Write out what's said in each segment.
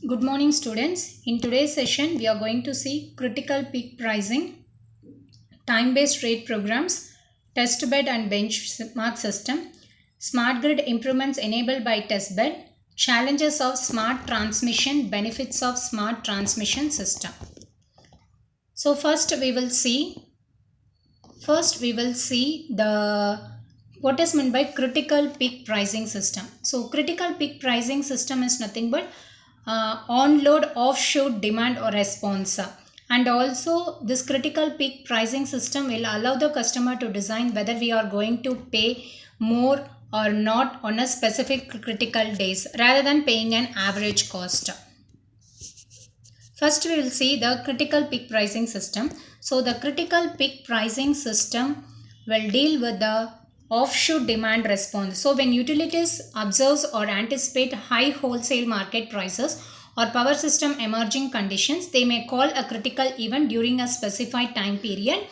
Good morning, students. In today's session, we are going to see critical peak pricing, time-based rate programs, testbed and benchmark system, smart grid improvements enabled by testbed, challenges of smart transmission, benefits of smart transmission system. So first we will see the what is meant by critical peak pricing system. So critical peak pricing system is nothing but on-load offshore demand or response. And also this critical peak pricing system will allow the customer to design whether we are going to pay more or not on a specific critical days rather than paying an average cost. First, we will see the critical peak pricing system. So, the critical peak pricing system will deal with the offshore demand response. So, when utilities observe or anticipate high wholesale market prices or power system emerging conditions, they may call a critical event during a specified time period.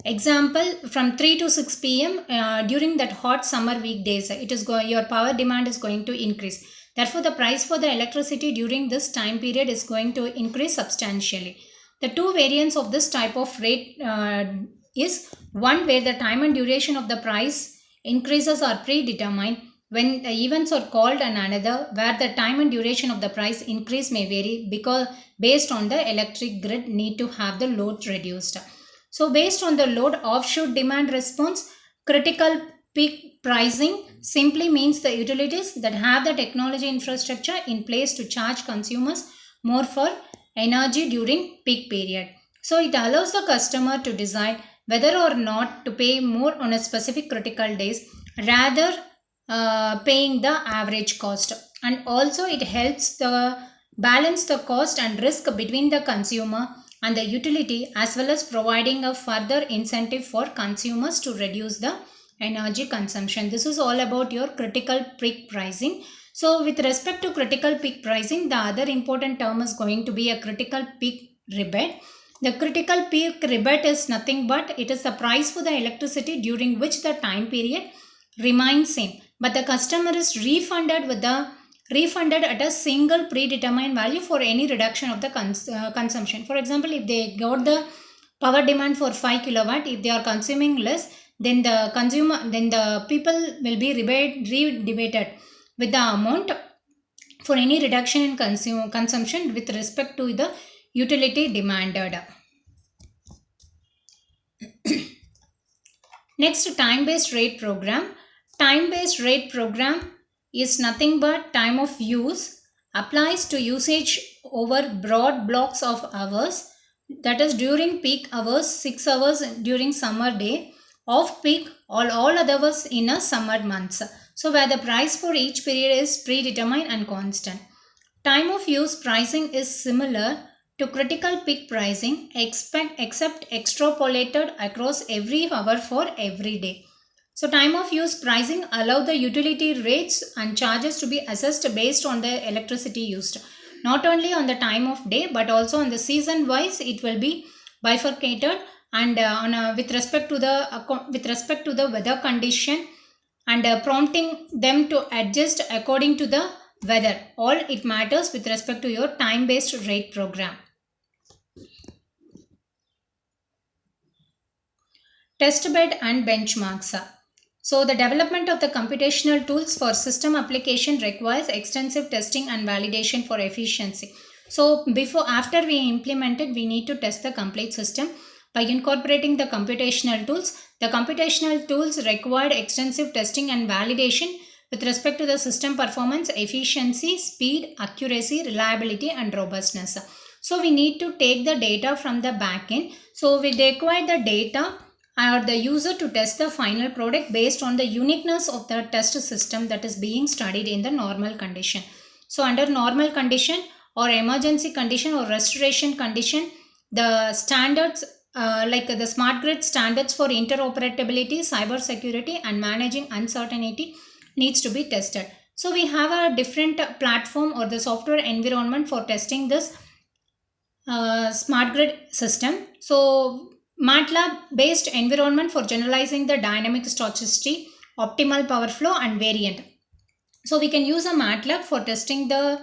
Example, from 3 to 6 p.m. During that hot summer weekdays, your power demand is going to increase. Therefore, the price for the electricity during this time period is going to increase substantially. The two variants of this type of rate is one where the time and duration of the price increases are predetermined when the events are called, and another where the time and duration of the price increase may vary because based on the electric grid need to have the load reduced. So based on the load offshore demand response, critical peak pricing simply means the utilities that have the technology infrastructure in place to charge consumers more for energy during peak period. So it allows the customer to decide whether or not to pay more on a specific critical days rather paying the average cost. And also it helps the balance the cost and risk between the consumer and the utility, as well as providing a further incentive for consumers to reduce the energy consumption. This is all about your critical peak pricing. So with respect to critical peak pricing, the other important term is going to be a critical peak rebate. The critical peak rebate is nothing but it is the price for the electricity during which the time period remains same, but the customer is refunded at a single predetermined value for any reduction of the consumption. For example, if they got the power demand for 5 kilowatt, if they are consuming less, then the people will be rebated with the amount for any reduction in consumption with respect to the utility demanded. Next, time-based rate program. Time-based rate program is nothing but time of use applies to usage over broad blocks of hours, that is during peak hours 6 hours during summer day, off peak all other hours in a summer months. So where the price for each period is predetermined and constant. Time of use pricing is similar to critical peak pricing except extrapolated across every hour for every day. So time of use pricing allow the utility rates and charges to be assessed based on the electricity used. Not only on the time of day but also on the season wise it will be bifurcated, and with respect to the weather condition, and prompting them to adjust according to the weather. All it matters with respect to your time based rate program. Testbed and benchmarks. So the development of the computational tools for system application requires extensive testing and validation for efficiency. So after we implement it, we need to test the complete system by incorporating the computational tools. The computational tools required extensive testing and validation with respect to the system performance, efficiency, speed, accuracy, reliability and robustness. So we need to take the data from the backend. So we require the data or the user to test the final product based on the uniqueness of the test system that is being studied in the normal condition. So under normal condition or emergency condition or restoration condition, the standards like the smart grid standards for interoperability, cyber security and managing uncertainty needs to be tested. So we have a different platform or the software environment for testing this smart grid system. So MATLAB based environment for generalizing the dynamic stochasticity, optimal power flow and variant. So we can use a MATLAB for testing the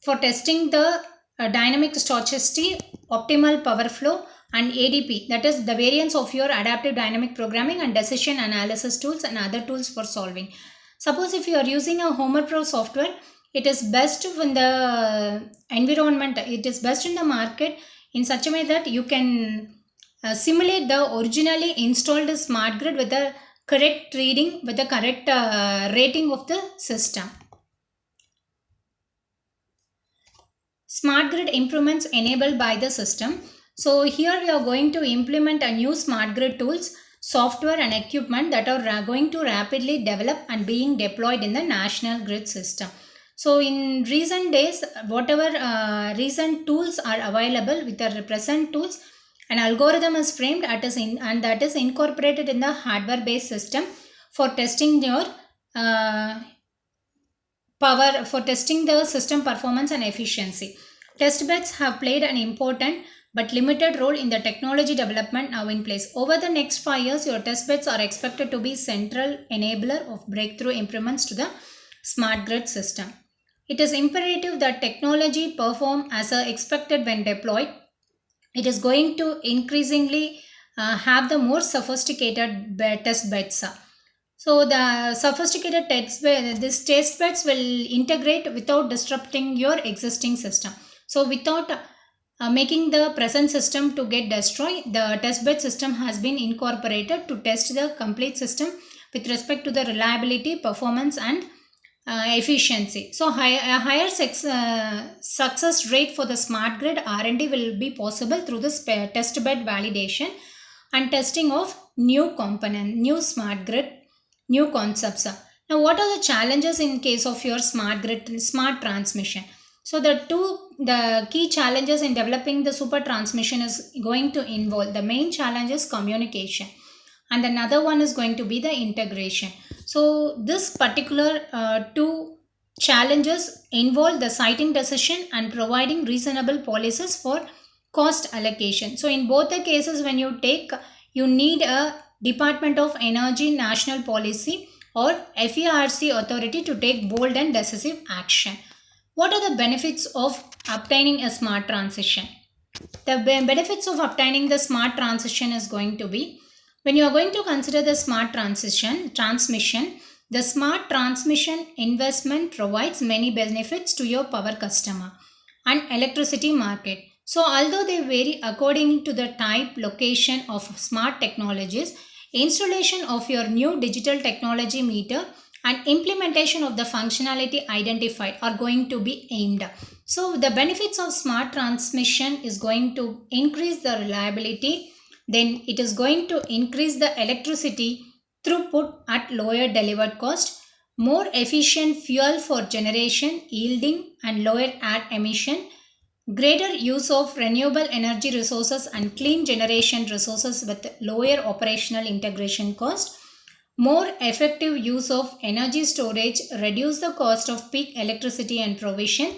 for testing the dynamic stochasticity, optimal power flow, and ADP, that is the variance of your adaptive dynamic programming and decision analysis tools and other tools for solving. Suppose if you are using a Homer Pro software, it is best in the environment, it is best in the market in such a way that you can simulate the originally installed smart grid with the correct reading, with the correct rating of the system. Smart grid improvements enabled by the system. So here we are going to implement a new smart grid tools, software and equipment that are going to rapidly develop and being deployed in the national grid system. So in recent days, whatever recent tools are available, with the present tools, an algorithm is framed and that is incorporated in the hardware based system for testing your for testing the system performance and efficiency. Test beds have played an important but limited role in the technology development now in place. Over the next 5 years, your test beds are expected to be central enabler of breakthrough improvements to the smart grid system. It is imperative that technology perform as expected when deployed. It is going to increasingly have the more sophisticated test beds. So the sophisticated these test beds will integrate without disrupting your existing system. So without making the present system to get destroyed, the test bed system has been incorporated to test the complete system with respect to the reliability, performance and efficiency. So a higher success rate for the smart grid R&D will be possible through this test bed validation and testing of new component, new smart grid, new concepts. Now what are the challenges in case of your smart grid, smart transmission? So the key challenges in developing the super transmission is going to involve, the main challenge is communication, and another one is going to be the integration. So this particular two challenges involve the siting decision and providing reasonable policies for cost allocation. So in both the cases, when you need a Department of Energy national policy or FERC authority to take bold and decisive action. What are the benefits of obtaining a smart transition? The benefits of obtaining the smart transition is going to be, when you are going to consider the smart transmission, the smart transmission investment provides many benefits to your power customer and electricity market. So although they vary according to the type, location of smart technologies, installation of your new digital technology meter and implementation of the functionality identified are going to be aimed. So the benefits of smart transmission is going to increase the reliability, then it is going to increase the electricity throughput at lower delivered cost, more efficient fuel for generation, yielding and lower air emission, greater use of renewable energy resources and clean generation resources with lower operational integration cost, more effective use of energy storage, reduce the cost of peak electricity and provision,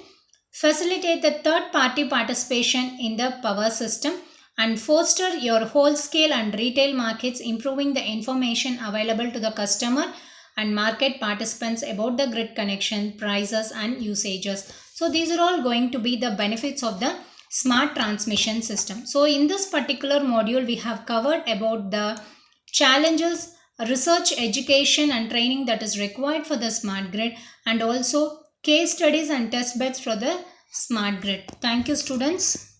facilitate the third party participation in the power system, and foster your wholesale and retail markets, improving the information available to the customer and market participants about the grid connection, prices and usages. So these are all going to be the benefits of the smart transmission system. So in this particular module, we have covered about the challenges, research, education and training that is required for the smart grid, and also case studies and test beds for the smart grid. Thank you, students.